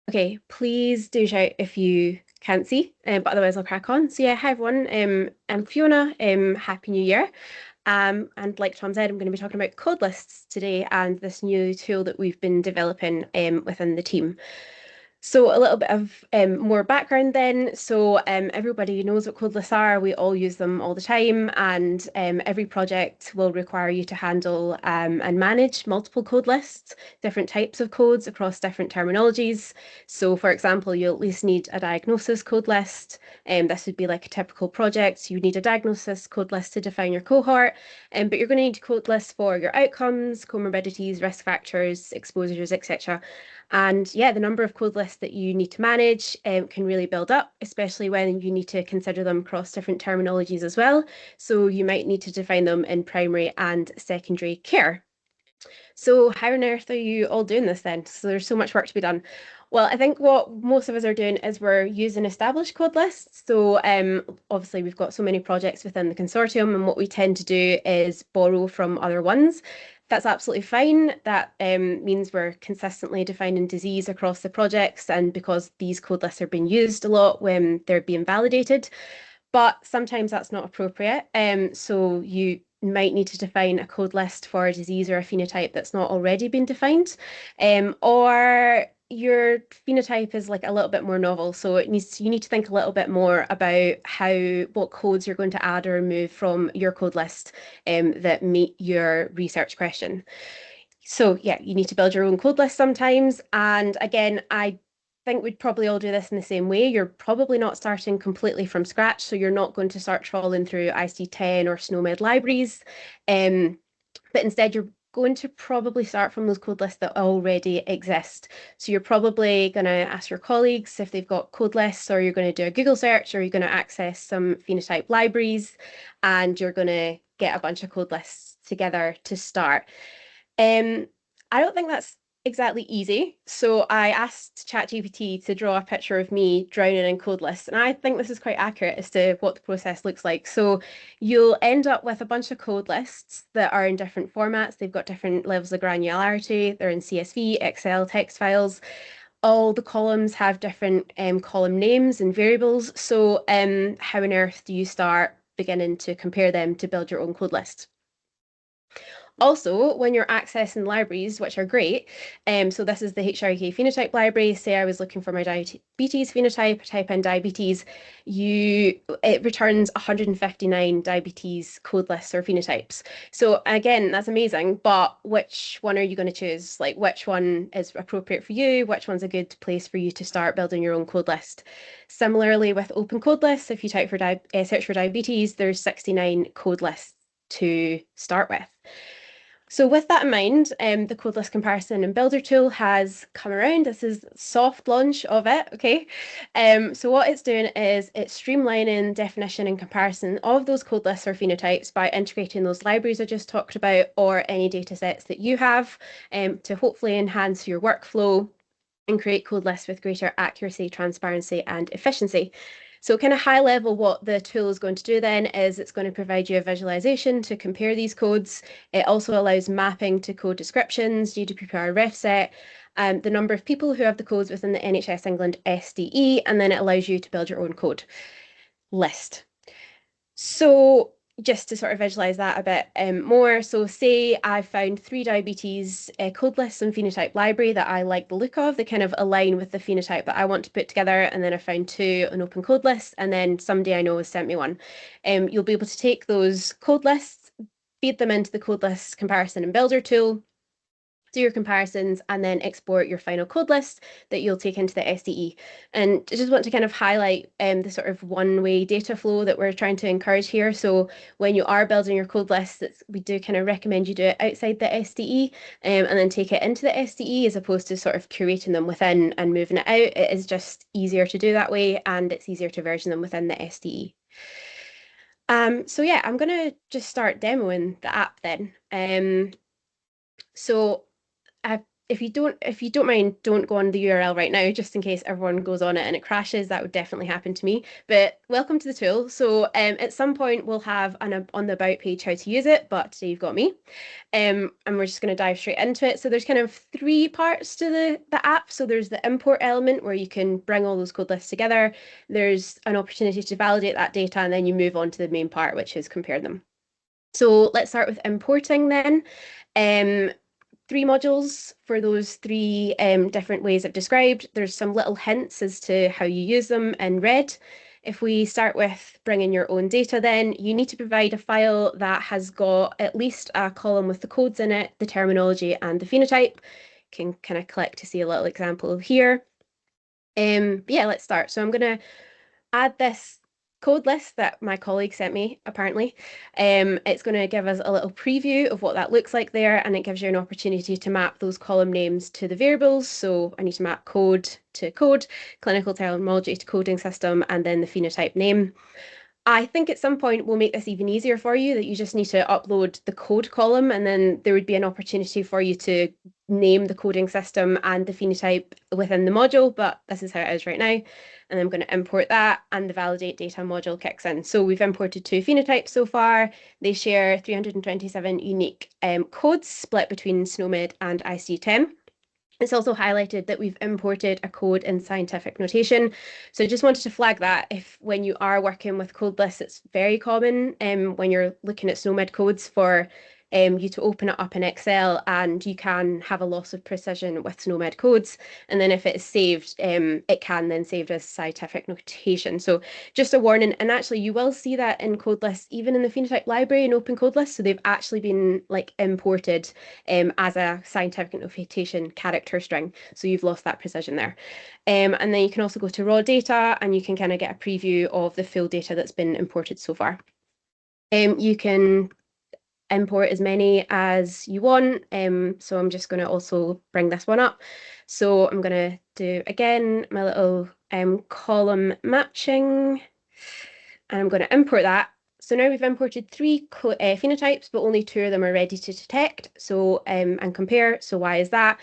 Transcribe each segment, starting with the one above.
Okay, please do shout if you can't see, but otherwise I'll crack on. So yeah, hi everyone. I'm Fiona. Happy New Year. And like Tom said, I'm going to be talking about code lists today and this new tool that we've been developing within the team. So a little bit of more background then. So everybody knows what code lists are. We all use them all the time, and every project will require you to handle and manage multiple code lists, different types of codes across different terminologies. So for example, you'll at least need a diagnosis code list. This would be like a typical project. You need a diagnosis code list to define your cohort, but you're going to need code lists for your outcomes, comorbidities, risk factors, exposures, etc. And yeah, the number of code lists that you need to manage can really build up, especially when you need to consider them across different terminologies as well. So you might need to define them in primary and secondary care. So how on earth are you all doing this then? So there's so much work to be done. Well, I think what most of us are doing is we're using established code lists. So obviously we've got so many projects within the consortium, and what we tend to do is borrow from other ones. That's absolutely fine. That means we're consistently defining disease across the projects, and because these code lists are being used a lot when they're being validated, but sometimes that's not appropriate. So you might need to define a code list for a disease or a phenotype that's not already been defined, or your phenotype is like a little bit more novel, so you need to think a little bit more about what codes you're going to add or remove from your code list that meet your research question. So yeah, you need to build your own code list sometimes. And again, I think we'd probably all do this in the same way. You're probably not starting completely from scratch, so you're not going to start trawling through IC10 or SNOMED libraries, um, but instead you're going to probably start from those code lists that already exist. So you're probably going to ask your colleagues if they've got code lists, or you're going to do a Google search, or you're going to access some phenotype libraries, and you're going to get a bunch of code lists together to start. Um, I don't think that's exactly easy. So I asked ChatGPT to draw a picture of me drowning in code lists, and I think this is quite accurate as to what the process looks like. So you'll end up with a bunch of code lists that are in different formats. They've got different levels of granularity. They're in CSV, Excel, text files. All the columns have different column names and variables. So how on earth do you start beginning to compare them to build your own code list? Also, when you're accessing libraries, which are great, so this is the HRK phenotype library. Say I was looking for my diabetes phenotype, type in diabetes, it returns 159 diabetes code lists or phenotypes. So again, that's amazing, but which one are you going to choose? Like which one is appropriate for you? Which one's a good place for you to start building your own code list? Similarly, with open code lists, if you type for search for diabetes, there's 69 code lists to start with. So with that in mind, the codeless comparison and builder tool has come around. This is soft launch of it, okay? So what it's doing is it's streamlining definition and comparison of those code lists or phenotypes by integrating those libraries I just talked about, or any data sets that you have, to hopefully enhance your workflow and create code lists with greater accuracy, transparency, and efficiency. So kind of high level, what the tool is going to do then is it's going to provide you a visualization to compare these codes. It also allows mapping to code descriptions, GDPR ref set, the number of people who have the codes within the NHS England SDE, and then it allows you to build your own code list. So just to sort of visualize that a bit more, so say I found 3 diabetes code lists in phenotype library that I like the look of, they kind of align with the phenotype that I want to put together, and then I found 2 on open code lists, and then somebody I know has sent me one. You'll be able to take those code lists, feed them into the code list comparison and builder tool, do your comparisons, and then export your final code list that you'll take into the SDE. And I just want to kind of highlight the sort of one-way data flow that we're trying to encourage here. So when you are building your code list, we do kind of recommend you do it outside the SDE, and then take it into the SDE as opposed to sort of curating them within and moving it out. It is just easier to do that way, and it's easier to version them within the SDE. So yeah, I'm going to just start demoing the app then. So I've if you don't mind, don't go on the URL right now, just in case everyone goes on it and it crashes. That would definitely happen to me. But welcome to the tool. So at some point we'll have on the about page how to use it, but today you've got me. And we're just going to dive straight into it. So there's kind of three parts to the app. So there's the import element where you can bring all those code lists together. There's an opportunity to validate that data, and then you move on to the main part, which is compare them. So let's start with importing then. Three modules for those three different ways I've described. There's some little hints as to how you use them in red. If we start with bringing your own data, then you need to provide a file that has got at least a column with the codes in it, the terminology, and the phenotype. Can kind of click to see a little example here. But yeah, let's start. So I'm going to add this code list that my colleague sent me, apparently. It's going to give us a little preview of what that looks like there, and it gives you an opportunity to map those column names to the variables. So I need to map code to code, clinical terminology to coding system, and then the phenotype name. I think at some point we'll make this even easier for you, that you just need to upload the code column, and then there would be an opportunity for you to name the coding system and the phenotype within the module, but this is how it is right now. And I'm going to import that, and the validate data module kicks in. So we've imported two phenotypes so far. They share 327 unique codes split between SNOMED and ICD-10. It's also highlighted that we've imported a code in scientific notation. So I just wanted to flag that if when you are working with code lists, it's very common when you're looking at SNOMED codes for you to open it up in Excel, and you can have a loss of precision with SNOMED codes. And then if it is saved, it can then save as scientific notation. So just a warning, and actually you will see that in code lists, even in the phenotype library in open code lists. So they've actually been like imported as a scientific notation character string. So you've lost that precision there. And then you can also go to raw data, and you can kind of get a preview of the full data that's been imported so far. You can import as many as you want. So I'm just going to also bring this one up. So I'm going to do, again, my little column matching, and I'm going to import that. So now we've imported three phenotypes, but only two of them are ready to detect and compare. So why is that?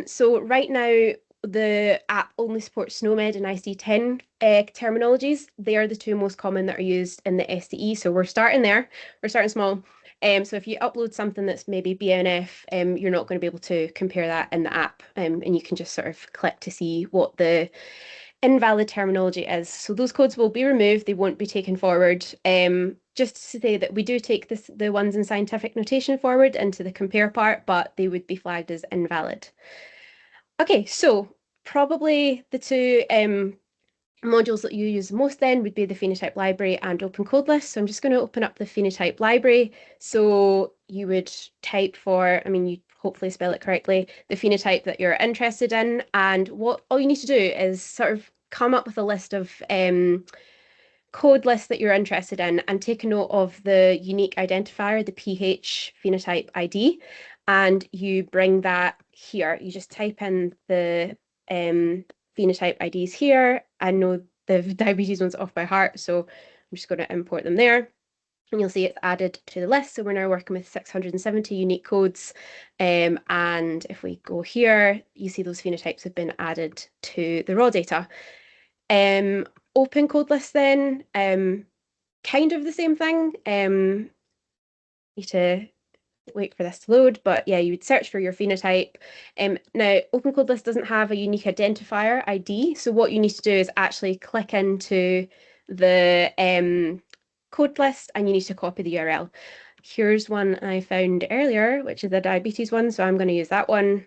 So right now, the app only supports SNOMED and ICD-10 terminologies. They are the two most common that are used in the SDE. So we're starting there. We're starting small. So if you upload something that's maybe BNF, you're not going to be able to compare that in the app, and you can just sort of click to see what the invalid terminology is. So those codes will be removed, they won't be taken forward. Just to say that we do take the ones in scientific notation forward into the compare part, but they would be flagged as invalid. Okay, so probably the two modules that you use most then would be the phenotype library and open code list. So I'm just going to open up the phenotype library. So you would type for, I mean, you hopefully spell it correctly, the phenotype that you're interested in. And what all you need to do is sort of come up with a list of code lists that you're interested in, and take a note of the unique identifier, the PH phenotype ID, and you bring that here. You just type in the phenotype IDs here. I know the diabetes one's off by heart, so I'm just going to import them there. And you'll see it's added to the list. So we're now working with 670 unique codes. And if we go here, you see those phenotypes have been added to the raw data. Open code list then, kind of the same thing. Need to wait for this to load, but yeah, you would search for your phenotype. Now, open code list doesn't have a unique identifier ID, so what you need to do is actually click into the code list, and you need to copy the URL. Here's one I found earlier, which is the diabetes one, so I'm going to use that one,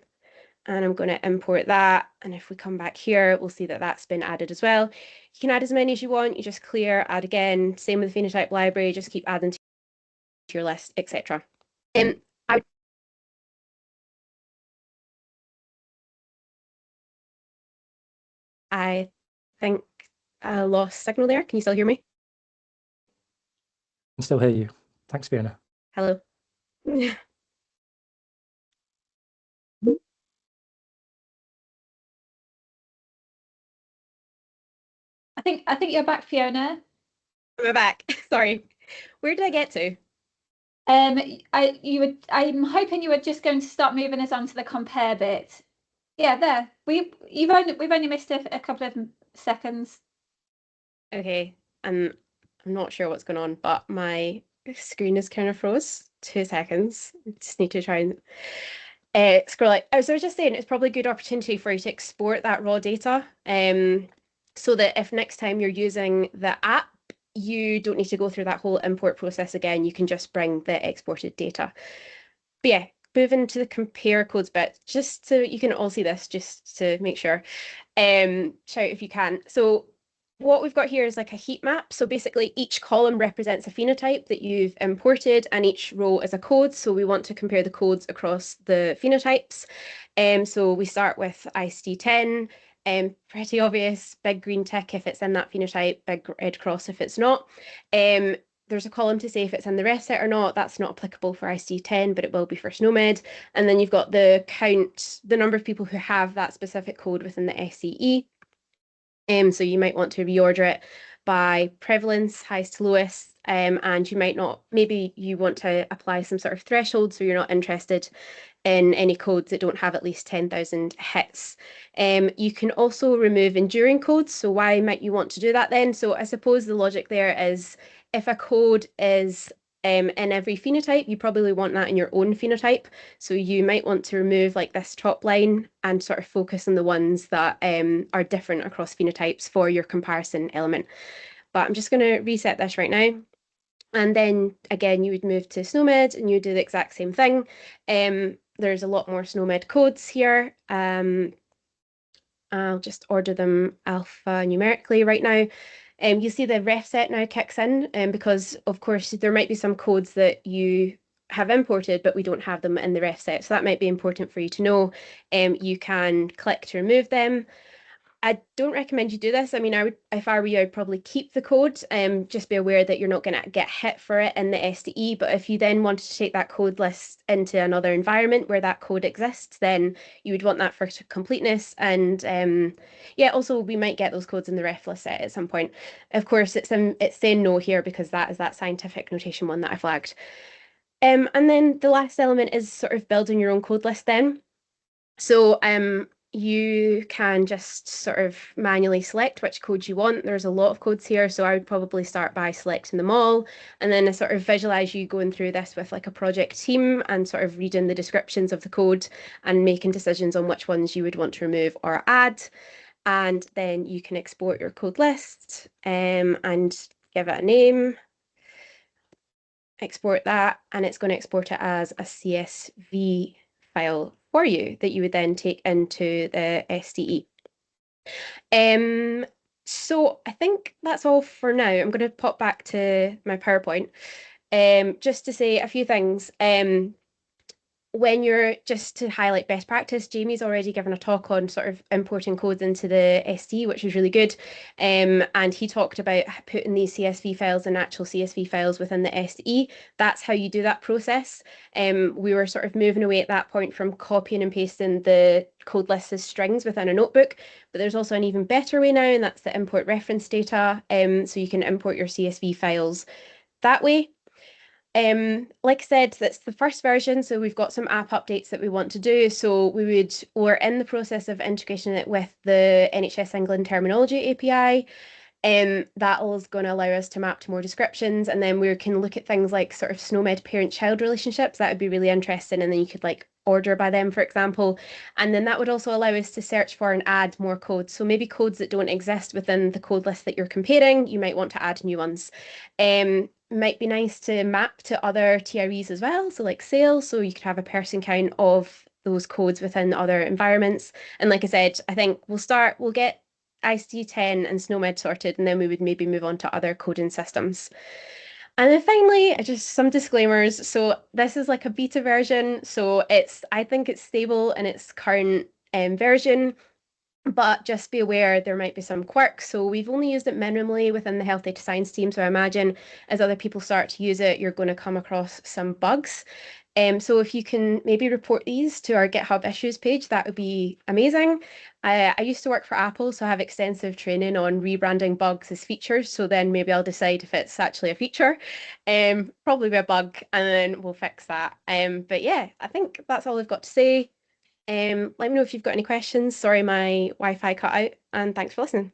and I'm going to import that. And if we come back here, we'll see that that's been added as well. You can add as many as you want. You just clear, add again. Same with the phenotype library, just keep adding to your list, etc. I think I lost signal there. Can you still hear me? I can still hear you. Thanks, Fiona. Hello. I think you're back, Fiona. We're back. Sorry. Where did I get to? I'm hoping you were just going to start moving us on to the compare bit. Yeah, there. We've only missed a couple of seconds. Okay, I'm not sure what's going on, but my screen is kind of froze. 2 seconds. Just need to try and scroll it. As I was just saying, it's probably a good opportunity for you to export that raw data, so that if next time you're using the app, you don't need to go through that whole import process again. You can just bring the exported data. But yeah, moving to the compare codes bit, just so you can all see this, just to make sure. Shout if you can. So what we've got here is like a heat map. So basically each column represents a phenotype that you've imported and each row is a code. So we want to compare the codes across the phenotypes. So we start with ICD-10, pretty obvious, big green tick if it's in that phenotype, big red cross if it's not. There's a column to say if it's in the ref set or not. That's not applicable for ICD-10, but it will be for SNOMED. And then you've got the count, the number of people who have that specific code within the SCE. So you might want to reorder it by prevalence, highest to lowest, and you might not, maybe you want to apply some sort of threshold, so you're not interested in any codes that don't have at least 10,000 hits. You can also remove enduring codes. So why might you want to do that then? So I suppose the logic there is if a code is in every phenotype, you probably want that in your own phenotype. So you might want to remove like this top line and sort of focus on the ones that are different across phenotypes for your comparison element. But I'm just going to reset this right now. And then again, you would move to SNOMED and you do the exact same thing. There's a lot more SNOMED codes here. I'll just order them alphanumerically right now. You see the ref set now kicks in, because of course there might be some codes that you have imported, but we don't have them in the ref set. So that might be important for you to know. You can click to remove them. I don't recommend you do this. I mean, I would, if I were you, I'd probably keep the code. Just be aware that you're not going to get hit for it in the SDE. But if you then wanted to take that code list into another environment where that code exists, then you would want that for completeness. And yeah, also we might get those codes in the ref list set at some point. Of course, it's saying no here because that is that scientific notation one that I flagged. And then the last element is sort of building your own code list then. So you can just sort of manually select which codes you want. There's a lot of codes here, so I would probably start by selecting them all, and then I sort of visualize you going through this with like a project team and sort of reading the descriptions of the code and making decisions on which ones you would want to remove or add. And then you can export your code list and give it a name. Export that, and it's going to export it as a CSV file for you that you would then take into the SDE. So I think that's all for now. I'm going to pop back to my PowerPoint just to say a few things. When you're, just to highlight best practice, Jamie's already given a talk on sort of importing codes into the SD, which was really good. And he talked about putting these CSV files and actual CSV files within the SE. That's how you do that process. We were sort of moving away at that point from copying and pasting the code lists as strings within a notebook, but there's also an even better way now, and that's the import reference data. So you can import your CSV files that way. Like I said, that's the first version, so we've got some app updates that we want to do. So we're in the process of integrating it with the NHS England Terminology API. That is going to allow us to map to more descriptions, and then we can look at things like sort of SNOMED parent-child relationships. That would be really interesting, and then you could like order by them, for example. And then that would also allow us to search for and add more codes. So maybe codes that don't exist within the code list that you're comparing, you might want to add new ones. Might be nice to map to other TREs as well, so like sales, so you could have a person count of those codes within other environments. And like I said, I think we'll get ICD-10 and SNOMED sorted, and then we would maybe move on to other coding systems. And then finally, just some disclaimers. So this is like a beta version, so I think it's stable in its current version, but just be aware there might be some quirks. So we've only used it minimally within the health data science team. So I imagine as other people start to use it, you're going to come across some bugs. So if you can maybe report these to our GitHub issues page, that would be amazing. I used to work for Apple, so I have extensive training on rebranding bugs as features. So then maybe I'll decide if it's actually a feature. Probably be a bug, and then we'll fix that. But yeah, I think that's all I've got to say. Let me know if you've got any questions. Sorry, my Wi-Fi cut out, and thanks for listening.